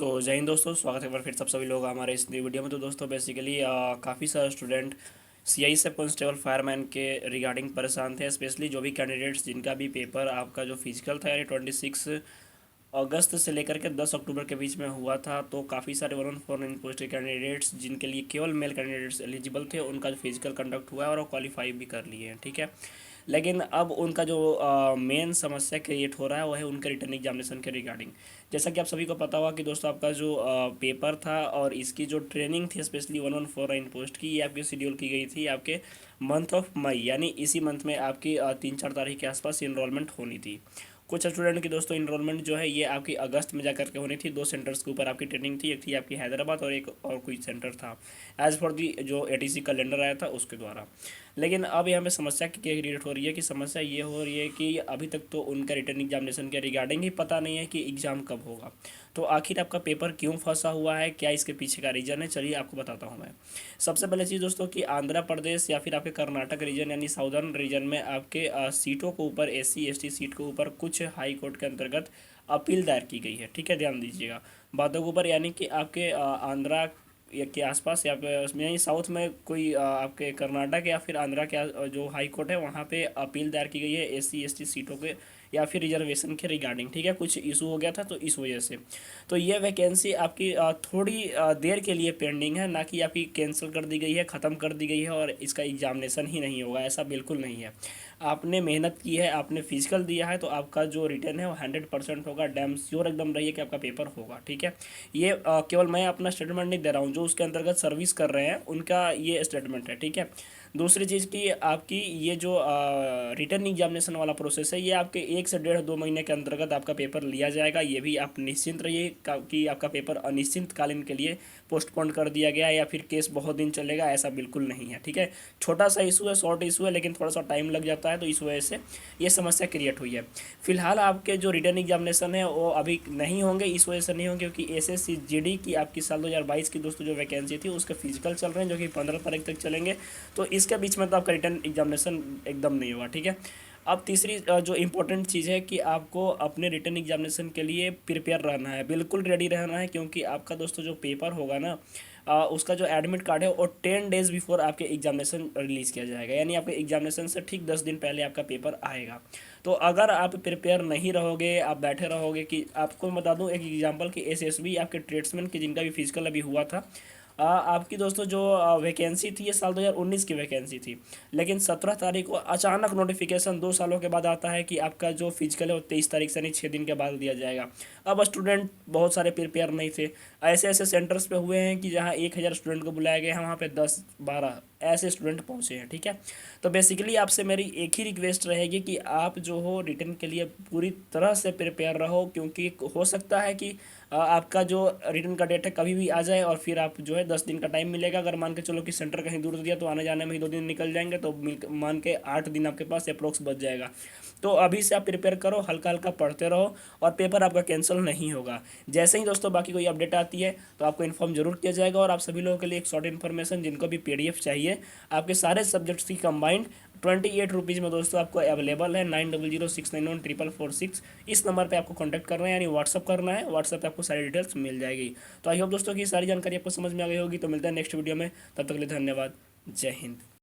जय हिंद दोस्तों, स्वागत है एक बार फिर सब सभी लोग हमारे इस नई वीडियो में। तो दोस्तों बेसिकली काफ़ी सारे स्टूडेंट सीआई सब कांस्टेबल फायरमैन के रिगार्डिंग परेशान थे। स्पेशली जो भी कैंडिडेट्स जिनका भी पेपर आपका जो फिजिकल था यानी 26 अगस्त से लेकर के 10 अक्टूबर के बीच में हुआ था, तो काफ़ी सारे 114 पोस्ट के कैंडिडेट्स जिनके लिए केवल मेल कैंडिडेट्स एलिजिबल थे, उनका जो फिजिकल कंडक्ट हुआ है और वो क्वालिफाई भी कर लिए हैं। ठीक है, लेकिन अब उनका जो मेन समस्या क्रिएट हो रहा है वो है उनके रिटर्न एग्जामिनेशन के रिगार्डिंग। जैसा कि आप सभी को पता होगा कि दोस्तों आपका जो पेपर था और इसकी जो ट्रेनिंग थी स्पेशली 1149 पोस्ट की, ये आपकी शेड्यूल की गई थी आपके मंथ ऑफ मई, यानी इसी मंथ में आपकी 3-4 तारीख के आसपास इनरोलमेंट होनी थी। कुछ स्टूडेंट की दोस्तों इनरोलमेंट जो है ये आपकी अगस्त में जाकर के होनी थी। 2 सेंटर्स के ऊपर आपकी ट्रेनिंग थी, एक थी आपकी हैदराबाद और एक और कोई सेंटर था एज फॉर दी जो एटीसी कैलेंडर आया था उसके द्वारा। लेकिन अब यहाँ पे समस्या क्या क्रिएट हो रही है कि समस्या ये हो रही है कि अभी तक तो उनका रिटर्न एग्जामिनेशन के रिगार्डिंग ही पता नहीं है कि एग्ज़ाम कब होगा। तो आखिर आपका पेपर क्यों फंसा हुआ है, क्या इसके पीछे का रीज़न है, चलिए आपको बताता हूँ मैं। सबसे पहले चीज़ दोस्तों कि आंध्र प्रदेश या फिर आपके कर्नाटक रीजन यानी साउदर्न रीजन में आपके सीटों के ऊपर एससी एसटी सीट के ऊपर कुछ हाई कोर्ट के अंतर्गत अपील दायर की गई है। ठीक है, ध्यान दीजिएगा बातों के ऊपर, यानी कि आपके आंध्रा या के आसपास या पे उसमें यानी साउथ में कोई आपके कर्नाटक या फिर आंध्रा के जो हाई कोर्ट है वहाँ पे अपील दायर की गई है एससी एसटी सीटों के या फिर रिजर्वेशन के रिगार्डिंग। ठीक है, कुछ इशू हो गया था तो इस वजह से तो ये वैकेंसी आपकी थोड़ी देर के लिए पेंडिंग है, ना कि आपकी कैंसिल कर दी गई है, ख़त्म कर दी गई है और इसका एग्जामिनेशन ही नहीं होगा, ऐसा बिल्कुल नहीं है। आपने मेहनत की है, आपने फिजिकल दिया है, तो आपका जो रिटर्न है वो 100% होगा। डैम श्योर एकदम रहिए कि आपका पेपर होगा। ठीक है, ये केवल मैं अपना स्टेटमेंट नहीं दे रहा हूँ, जो उसके अंतर्गत सर्विस कर रहे हैं उनका ये स्टेटमेंट है। ठीक है, दूसरी चीज़ कि आपकी ये जो रिटर्न एग्जामिनेशन वाला प्रोसेस है ये आपके 1 से 1.5-2 महीने के अंतर्गत आपका पेपर लिया जाएगा। ये भी आप निश्चिंत रहिए कि आपका पेपर अनिश्चित कालीन के लिए पोस्टपोन कर दिया गया है या फिर केस बहुत दिन चलेगा, ऐसा बिल्कुल नहीं है। ठीक है, छोटा सा इशू है, शॉर्ट इशू है, लेकिन थोड़ा सा टाइम लग जाता है, तो इस वजह से ये समस्या क्रिएट हुई है। फिलहाल आपके जो रिटर्न एग्जामिनेशन है वो अभी नहीं होंगे, इस वजह से नहीं होंगे क्योंकि एसएससी जीडी की आपकी साल 2022 की दोस्तों जो वैकेंसी थी उसके फिजिकल चल रहे हैं जो कि 15 तारीख तक चलेंगे। तो इसके बीच में तो आपका रिटर्न एग्जामिनेशन एकदम नहीं होगा। ठीक है, अब तीसरी जो इम्पोर्टेंट चीज़ है कि आपको अपने रिटर्न एग्जामिनेशन के लिए प्रिपेयर रहना है, बिल्कुल रेडी रहना है, क्योंकि आपका दोस्तों जो पेपर होगा ना उसका जो एडमिट कार्ड है वो 10 डेज़ बिफोर आपके एग्जामिनेशन रिलीज़ किया जाएगा, यानी आपके एग्जामिनेशन से ठीक 10 दिन पहले आपका पेपर आएगा। तो अगर आप प्रिपेयर नहीं रहोगे, आप बैठे रहोगे कि आपको बता दूं एक एग्जांपल कि एसएसबी आपके ट्रेड्समैन की जिनका भी फिजिकल अभी हुआ था, आपकी दोस्तों जो वैकेंसी थी ये साल 2019 की वैकेंसी थी, लेकिन 17 तारीख को अचानक नोटिफिकेशन 2 सालों के बाद आता है कि आपका जो फिजिकल है वो 23 तारीख से नहीं 6 दिन के बाद दिया जाएगा। अब स्टूडेंट बहुत सारे प्रिपेयर नहीं थे, ऐसे ऐसे सेंटर्स पे हुए हैं कि जहाँ 1000 स्टूडेंट को बुलाया गया है वहाँ पे 10-12 ऐसे स्टूडेंट पहुँचे हैं। ठीक है, तो बेसिकली आपसे मेरी एक ही रिक्वेस्ट रहेगी कि आप जो हो रिटर्न के लिए पूरी तरह से प्रिपेयर रहो, क्योंकि हो सकता है कि आपका जो रिटर्न का डेट है कभी भी आ जाए और फिर आप जो है 10 दिन का टाइम मिलेगा। अगर मान के चलो कि सेंटर कहीं दूर दिया तो आने जाने में ही 2 दिन निकल जाएंगे, तो मान के 8 दिन आपके पास अप्रोक्स बच जाएगा। तो अभी से आप प्रिपेयर करो, हल्का हल्का पढ़ते रहो और पेपर आपका कैंसिल नहीं होगा। जैसे ही दोस्तों बाकी कोई अपडेट आती है तो आपको इन्फॉर्म जरूर किया जाएगा। और आप सभी लोगों के लिए एक शॉर्ट इन्फॉर्मेशन, जिनको भी पीडीएफ चाहिए आपके सारे सब्जेक्ट्स की कंबाइंड 28 रुपीज़ में दोस्तों आपको अवेलेबल है। 9006914446 इस नंबर पे आपको कांटेक्ट करना है, यानी व्हाट्सअप करना है। व्हाट्सअप पे आपको सारी डिटेल्स मिल जाएगी। तो आई होप दोस्तों की सारी जानकारी आपको समझ में आ गई होगी। तो मिलता है नेक्स्ट वीडियो में, तब तक के लिए धन्यवाद। जय हिंद।